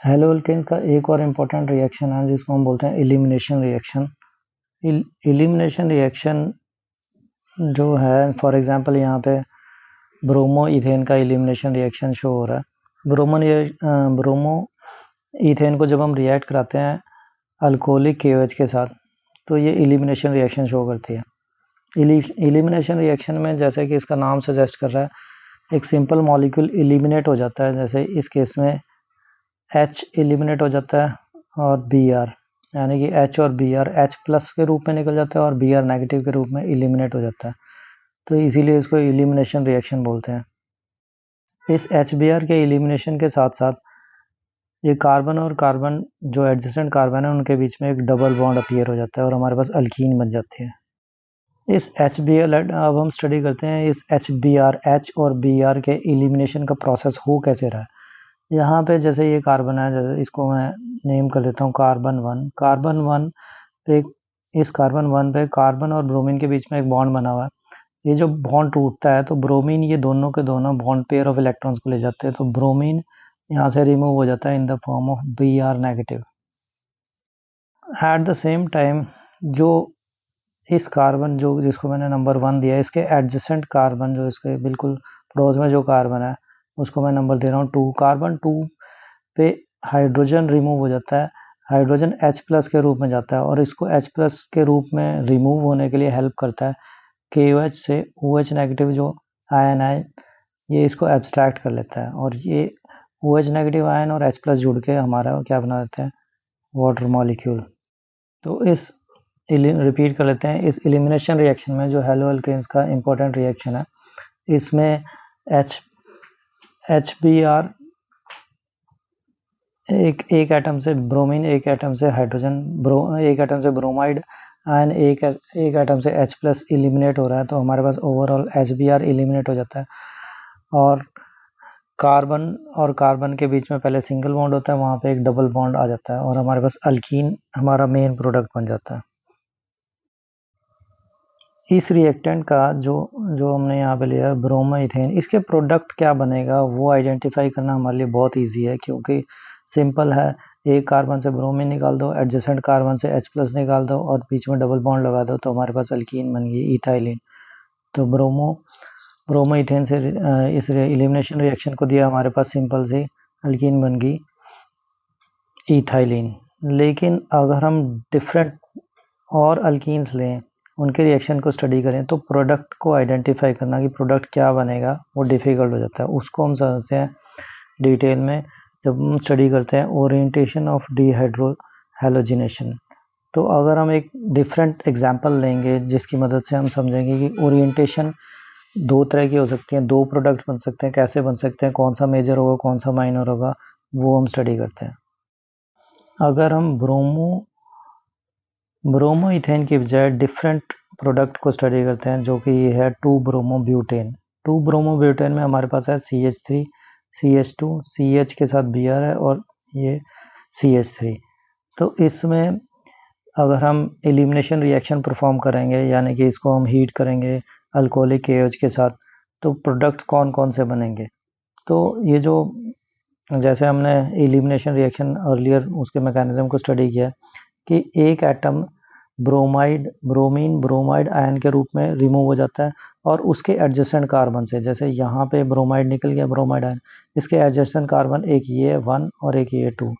Hello alkanes का एक और इम्पोर्टेंट रिएक्शन है जिसको हम बोलते हैं एलिमिनेशन रिएक्शन। एलिमिनेशन रिएक्शन जो है, फॉर एग्जांपल यहाँ पे ब्रोमो इथेन का एलिमिनेशन रिएक्शन शो हो रहा है। ब्रोमो इथेन को जब हम रिएक्ट कराते हैं अल्कोहलिक KOH के साथ तो ये एलिमिनेशन रिएक्शन शो करती है। एलिमिनेशन रिएक्शन में जैसे कि इसका नाम सजेस्ट कर रहा है, एक सिंपल मॉलिक्यूल एलिमिनेट हो जाता है। जैसे इस केस में H एलिमिनेट हो जाता है और Br, यानी कि H और Br H प्लस के रूप में निकल जाता है और Br नेगेटिव के रूप में एलिमिनेट हो जाता है, तो इसीलिए इसको एलिमिनेशन रिएक्शन बोलते हैं। इस HBr के एलिमिनेशन के साथ साथ ये कार्बन और कार्बन जो एडजेसेंट कार्बन है उनके बीच में एक डबल बॉन्ड अपीयर हो जाता है और हमारे पास अल्कीन बन जाती है। इस HBr अब हम स्टडी करते हैं इस HBr H और Br के एलिमिनेशन का प्रोसेस हो कैसे रहा है। यहाँ पे जैसे ये कार्बन है, जैसे इसको मैं नेम कर देता हूँ कार्बन वन पे, इस कार्बन वन पे कार्बन और ब्रोमीन के बीच में एक बॉन्ड बना हुआ है। ये जो बॉन्ड टूटता है तो ब्रोमीन ये दोनों के दोनों बॉन्ड पेयर ऑफ इलेक्ट्रॉन्स को ले जाते हैं, तो ब्रोमीन यहाँ से रिमूव हो जाता है in the form of Br negative. At the same time जो इस कार्बन जो जिसको मैंने नंबर 1 दिया है, इसके एडजेसेंट कार्बन जो इसके बिल्कुल पड़ोस में जो कार्बन है उसको मैं नंबर दे रहा हूँ 2। कार्बन 2 पे हाइड्रोजन रिमूव हो जाता है, हाइड्रोजन H प्लस के रूप में जाता है और इसको H प्लस के रूप में रिमूव होने के लिए हेल्प करता है KOH से OH नेगेटिव जो आयन है ये इसको एब्स्ट्रैक्ट कर लेता है और ये OH नेगेटिव आयन और H प्लस जुड़ के हमारा क्या बना देता है, वाटर मॉलिक्यूल। तो इस रिपीट कर लेते हैं, इस एलिमिनेशन रिएक्शन में जो हेलो अल्केन्स का इम्पोर्टेंट रिएक्शन है, इसमें HBr एक एटम से ब्रोमीन, एक एटम से हाइड्रोजन, एक एटम से ब्रोमाइड आयन, एक एटम से H प्लस एलिमिनेट हो रहा है, तो हमारे पास ओवरऑल HBr एलिमिनेट हो जाता है और कार्बन और कार्बन के बीच में पहले सिंगल बॉन्ड होता है, वहाँ पे एक डबल बॉन्ड आ जाता है और हमारे पास अल्कीन हमारा मेन प्रोडक्ट बन जाता है। इस रिएक्टेंट का जो हमने यहाँ पे लिया ब्रोमो इथेन, इसके प्रोडक्ट क्या बनेगा वो आइडेंटिफाई करना हमारे लिए बहुत इजी है, क्योंकि सिंपल है। एक कार्बन से ब्रोमीन निकाल दो, एडजेसेंट कार्बन से H प्लस निकाल दो और बीच में डबल बॉन्ड लगा दो, तो हमारे पास अल्कीन बन गई इथाइलिन। तो ब्रोमो इथेन से इस एलिमिनेशन रिएक्शन को दिया, हमारे पास सिंपल सी अल्कीन बन गई इथाइलिन। लेकिन अगर हम डिफरेंट और अल्कीन्स लें, उनके रिएक्शन को स्टडी करें, तो प्रोडक्ट को आइडेंटिफाई करना कि प्रोडक्ट क्या बनेगा वो डिफ़िकल्ट हो जाता है। उसको हम समझते हैं डिटेल में जब हम स्टडी करते हैं ओरिएंटेशन ऑफ डिहाइड्रो हैलोजिनेशन। तो अगर हम एक डिफरेंट एग्जांपल लेंगे जिसकी मदद से हम समझेंगे कि ओरिएंटेशन दो तरह की हो सकती हैं, दो प्रोडक्ट बन सकते हैं, कैसे बन सकते हैं, कौन सा मेजर होगा कौन सा माइनर होगा, वो हम स्टडी करते हैं। अगर हम ब्रोमो इथेन की बजाय डिफरेंट प्रोडक्ट को स्टडी करते हैं, जो कि ये है 2-ब्रोमो ब्यूटेन। 2-ब्रोमो ब्यूटेन में हमारे पास है CH3 CH2, CH के साथ Br है और ये CH3। तो इसमें अगर हम एलिमिनेशन रिएक्शन परफॉर्म करेंगे, यानी कि इसको हम हीट करेंगे अल्कोहलिक KOH के साथ, तो प्रोडक्ट्स कौन कौन से बनेंगे। तो ये जो जैसे हमने एलिमिनेशन रिएक्शन अर्लियर उसके मैकेनिज्म को स्टडी किया कि एक एटम ब्रोमीन ब्रोमाइड आयन के रूप में रिमूव हो जाता है और उसके एडजेसेंट कार्बन से, जैसे यहाँ पे ब्रोमाइड निकल गया ब्रोमाइड आयन, इसके एडजेसेंट कार्बन एक ये 1 और एक ये 2,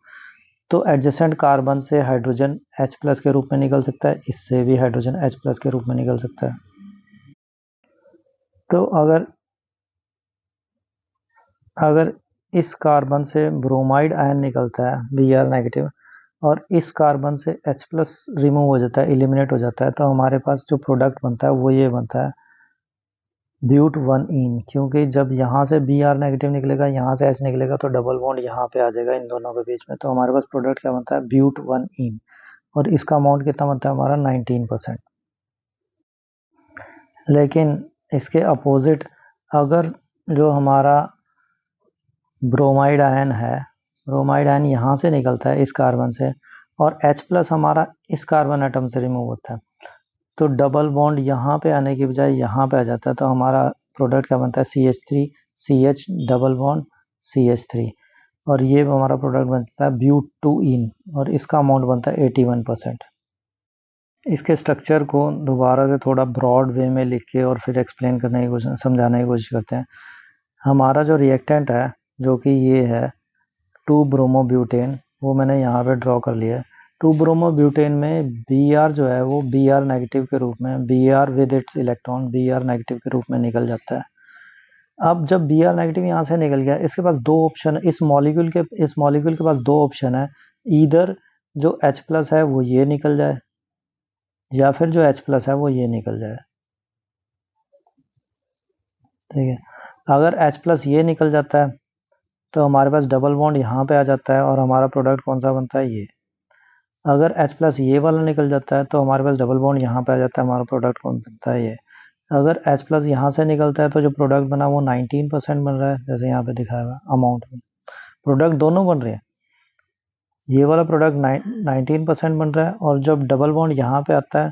तो एडजेसेंट कार्बन से हाइड्रोजन H प्लस के रूप में निकल सकता है, इससे भी हाइड्रोजन H प्लस के रूप में निकल सकता है। तो अगर इस कार्बन से ब्रोमाइड आयन निकलता है Br नेगेटिव और इस कार्बन से H प्लस रिमूव हो जाता है, एलिमिनेट हो जाता है, तो हमारे पास जो प्रोडक्ट बनता है वो ये बनता है ब्यूट 1इन। क्योंकि जब यहाँ से Br नेगेटिव निकलेगा, यहाँ से H निकलेगा, तो डबल बॉन्ड यहाँ पे आ जाएगा इन दोनों के बीच में, तो हमारे पास प्रोडक्ट क्या बनता है ब्यूट 1इन और इसका अमाउंट कितना बनता है हमारा 19%। लेकिन इसके अपोजिट अगर जो हमारा ब्रोमाइड आयन है, ब्रोमाइड आयन यहाँ से निकलता है इस कार्बन से और H प्लस हमारा इस कार्बन एटम से रिमूव होता है, तो डबल बॉन्ड यहाँ पे आने की बजाय यहाँ पे आ जाता है, तो हमारा प्रोडक्ट क्या बनता है CH3 CH double bond CH3। और ये हमारा प्रोडक्ट बनता है ब्यूटूइन और इसका अमाउंट बनता है 81%। इसके स्ट्रक्चर को दोबारा से थोड़ा ब्रॉड वे में लिख के और फिर एक्सप्लेन करने की कोशिश, समझाने की कोशिश करते हैं। हमारा जो रिएक्टेंट है जो कि ये है 2-ब्रोमोब्यूटेन, वो मैंने यहाँ पे ड्रॉ कर लिया है। 2-ब्रोमोब्यूटेन में Br जो है वो Br नेगेटिव के रूप में, Br with its electron Br negative के रूप में निकल जाता है। अब जब Br नेगेटिव यहाँ से निकल गया, इसके पास दो ऑप्शन, इस मॉलिक्यूल के पास दो ऑप्शन है, ईदर जो H+ है वो ये निकल जाए या फिर जो H+ है वो ये निकल जाए। ठीक है, अगर H+ ये निकल जाता है तो हमारे पास डबल बॉन्ड यहाँ पे आ जाता है और हमारा प्रोडक्ट कौन सा बनता है, ये। अगर H+ ये वाला निकल जाता है तो हमारे पास डबल बॉन्ड यहाँ पे आ जाता है, हमारा प्रोडक्ट कौन बनता है, ये। अगर H+ यहाँ से निकलता है तो जो प्रोडक्ट बना वो 19% बन रहा है, जैसे यहाँ पे दिखाया हुआ अमाउंट में प्रोडक्ट दोनों बन रहे हैं। ये वाला प्रोडक्ट 19% बन रहा है और जब डबल बॉन्ड यहाँ पे आता है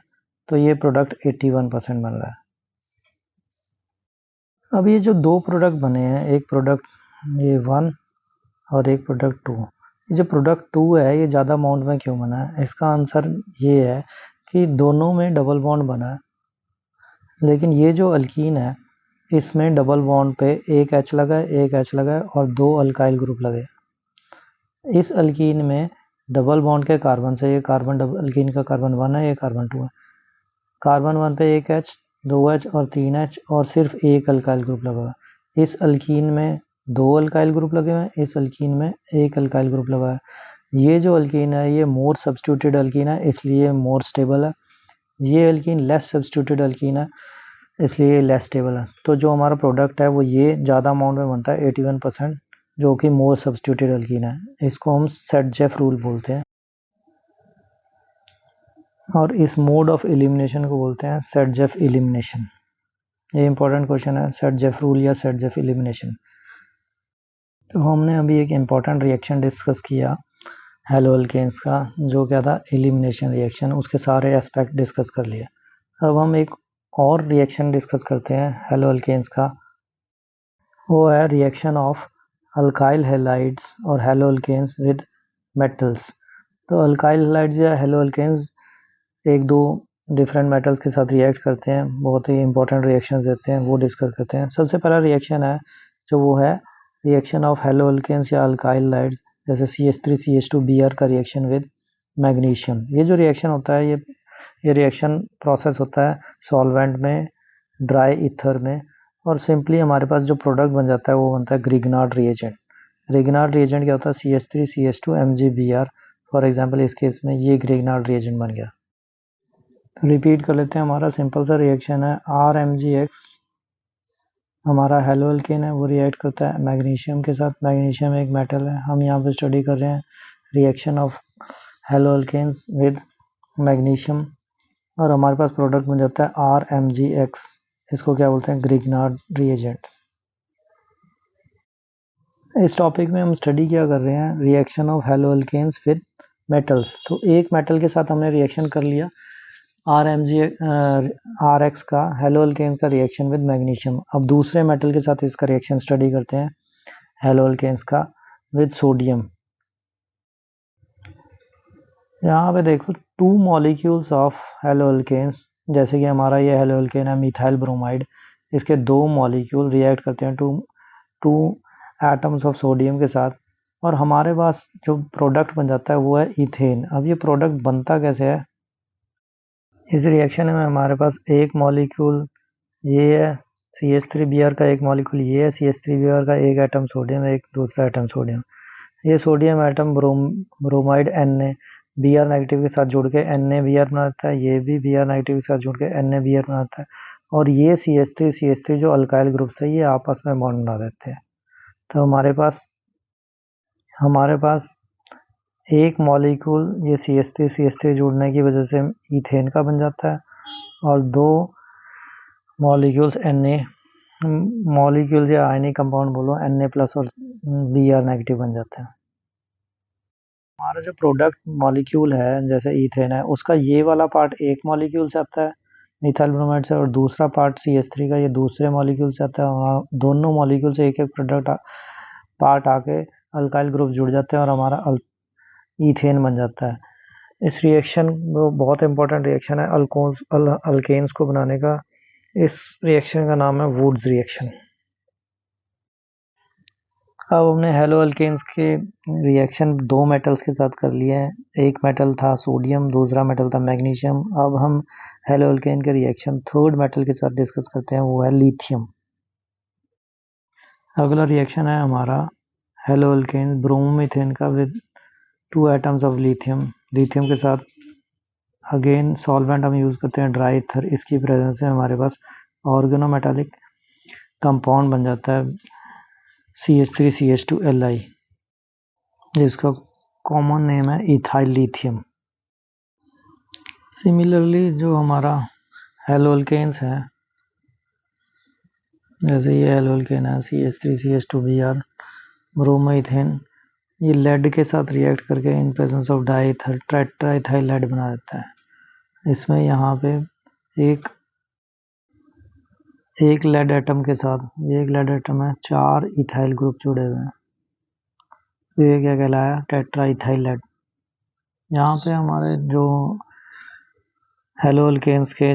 तो ये प्रोडक्ट 81% बन रहा है। अब ये जो दो प्रोडक्ट बने हैं, एक प्रोडक्ट ये 1 और एक प्रोडक्ट 2, ये जो प्रोडक्ट 2 है ये ज़्यादा अमाउंट में क्यों बना है? इसका आंसर ये है कि दोनों में डबल बॉन्ड बना है, लेकिन ये जो अल्कीन है इसमें डबल बॉन्ड पे एक H लगा है, एक H लगा है और दो अल्काइल ग्रुप लगे। इस अल्कीन में डबल बॉन्ड के कार्बन से, ये कार्बन अल्कीन का कार्बन 1 है, ये कार्बन 2 है। कार्बन 1 पे एक H, 2H और 3H और सिर्फ एक अल्काइल ग्रुप लगा हुआ है। इस अल्कीन में दो अल्काइल ग्रुप लगे हुए हैं, इस अल्कीन में एक अल्काइल ग्रुप लगा है। ये जो अल्कीन है ये मोर सब्स्टिट्यूटेड अल्कीन है, इसलिए मोर स्टेबल है। ये अल्कीन लेस सब्स्टिट्यूटेड अल्कीन है, इसलिए लेस स्टेबल है। तो जो हमारा प्रोडक्ट है वो ये ज़्यादा अमाउंट में बनता है 81%, जो कि मोर सब्स्टिट्यूटेड अल्कीन है। इसको हम सेट-जेफ रूल बोलते हैं और इस मोड ऑफ एलिमिनेशन को बोलते हैं सेट-जेफ एलिमिनेशन। ये इंपॉर्टेंट क्वेश्चन है, सेट-जेफ रूल या सेट-जेफ एलिमिनेशन। तो हमने अभी एक इम्पॉर्टेंट रिएक्शन डिस्कस किया हेलो अल्केन्स का, जो क्या था, एलिमिनेशन रिएक्शन। उसके सारे एस्पेक्ट डिस्कस कर लिए। अब हम एक और रिएक्शन डिस्कस करते हैं हेलो अल्केन्स का, वो है रिएक्शन ऑफ अल्काइल हैलाइड्स और हेलो अल्केन्स विद मेटल्स। तो अल्काइल हैलाइड्स या हेलो अल्केन्स एक दो डिफरेंट मेटल्स के साथ रिएक्ट करते हैं, बहुत ही इंपॉर्टेंट रिएक्शंस देते हैं, वो डिस्कस करते हैं। सबसे पहला रिएक्शन है जो वो है रिएक्शन ऑफ हेलो अल्केन्स या अल्काइल हैलाइड्स, जैसे CH3CH2Br का रिएक्शन विद मैग्नीशियम। ये जो रिएक्शन होता है ये रिएक्शन प्रोसेस होता है सॉल्वेंट में, ड्राई ईथर में, और सिंपली हमारे पास जो प्रोडक्ट बन जाता है वो बनता है ग्रिग्नार्ड रिएजेंट। ग्रिग्नार्ड रिएजेंट क्या होता है, CH3CH2MgBr। फॉर एग्जाम्पल इस केस में ये ग्रिग्नार्ड रिएजेंट बन गया। तो रिपीट कर लेते हैं, हमारा सिंपल सा रिएक्शन है RMgX, हमारा हेलो अल्केन है, वो रिएक्ट करता है मैग्नीशियम के साथ। मैग्नीशियम एक मेटल है, हम यहाँ पे स्टडी कर रहे हैं reaction of haloalkanes with magnesium, और हमारे पास प्रोडक्ट बन जाता है RMgX। इसको क्या बोलते हैं, ग्रिग्नार्ड रिएजेंट। इस टॉपिक में हम स्टडी क्या कर रहे हैं, reaction of haloalkanes with metals. तो एक मेटल के साथ हमने रिएक्शन कर लिया RX का, हेलो अल्केन्स का रिएक्शन विद मैग्नीशियम। अब दूसरे मेटल के साथ इसका रिएक्शन स्टडी करते हैं, हेलो अल्केन्स का विद सोडियम। यहाँ पे देखो 2 मॉलिक्यूल्स ऑफ हेलो अल्केन्स, जैसे कि हमारा ये हेलो अल्केन है मिथाइल ब्रोमाइड, इसके 2 मॉलिक्यूल रिएक्ट करते हैं टू एटम्स ऑफ सोडियम के साथ, और हमारे पास जो प्रोडक्ट बन जाता है वो है इथेन। अब ये प्रोडक्ट बनता कैसे है, इस रिएक्शन में हमारे पास एक मॉलिक्यूल ये है CH3Br का, एक मॉलिक्यूल ये है CH3Br का, एक एटम सोडियम, एक दूसरा एटम सोडियम। ये sodium atom bromide Na Br negative के साथ जुड़ के NaBr बनाता है, ये भी Br नेगेटिव के साथ जुड़ के NaBr बनाता है, और ये CH3 जो अल्काइल ग्रुप्स है ये आपस में बॉन्ड बना देते हैं। तो हमारे पास एक मॉलिक्यूल ये CH3 जुड़ने की वजह से इथेन का बन जाता है, और दो मॉलिक्यूल्स मॉलिक्यूल्स या आयनिक कंपाउंड बोलो Na+ और Br नेगेटिव बन जाते हैं। हमारा जो प्रोडक्ट मॉलिक्यूल है जैसे इथेन है, उसका ये वाला पार्ट एक मॉलिक्यूल से आता है मिथाइल ब्रोमाइड से, और दूसरा पार्ट CH3 का ये दूसरे मॉलिक्यूल से आता है। दोनों मॉलिक्यूल से एक एक प्रोडक्ट पार्ट आके अल्काइल ग्रुप जुड़ जाते हैं और हमारा ईथेन बन जाता है। इस रिएक्शन वो बहुत इंपॉर्टेंट रिएक्शन है अल्केन्स को बनाने का। इस रिएक्शन का नाम है वुड्स रिएक्शन। अब हमने हेलो अल्केन्स के रिएक्शन दो मेटल्स के साथ कर लिए हैं। एक मेटल था सोडियम, दूसरा मेटल था मैग्नीशियम। अब हम हेलो अल्केन के रिएक्शन थर्ड मेटल के साथ डिस्कस करते हैं, वो है लिथियम। अगला रिएक्शन है हमारा हेलो अल्केन ब्रोमोमीथेन का with 2 atoms of lithium. Lithium के साथ अगेन सॉल्वेंट हम यूज़ करते हैं ड्राई ईथर। इसकी प्रेजेंस में हमारे पास ऑर्गेनोमेटालिक कंपाउंड बन जाता है CH3CH2Li, जिसका कॉमन नेम है इथाइल लिथियम। सिमिलरली जो हमारा हेलो अल्केन्स है, जैसे ये हेलो अल्केन है CH3CH2Br ब्रोमोइथेन, ये लेड के साथ रिएक्ट करके in presence of dry ether tetraethyl lead बना देता है। इसमें यहाँ पे एक लेड एटम के साथ, ये एक लेड एटम है, 4 इथाइल ग्रुप जुड़े हुए हैं, तो ये क्या कहलाया, टेट्राइथाइल लेड। यहाँ पे हमारे जो हेलो अल्केन्स के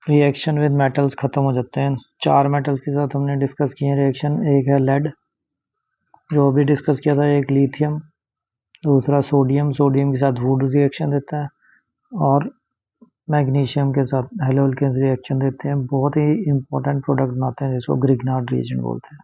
रिएक्शन विद मेटल्स खत्म हो जाते हैं। 4 मेटल्स के साथ हमने डिस्कस किए रिएक्शन। एक है लेड जो अभी डिस्कस किया था, एक लिथियम, दूसरा सोडियम के साथ वुड्स रिएक्शन देता है, और मैग्नीशियम के साथ हेलो अल्केन्स रिएक्शन देते हैं। बहुत ही इंपॉर्टेंट प्रोडक्ट बनाते हैं जिसको ग्रिग्नार्ड रिएजेंट बोलते हैं।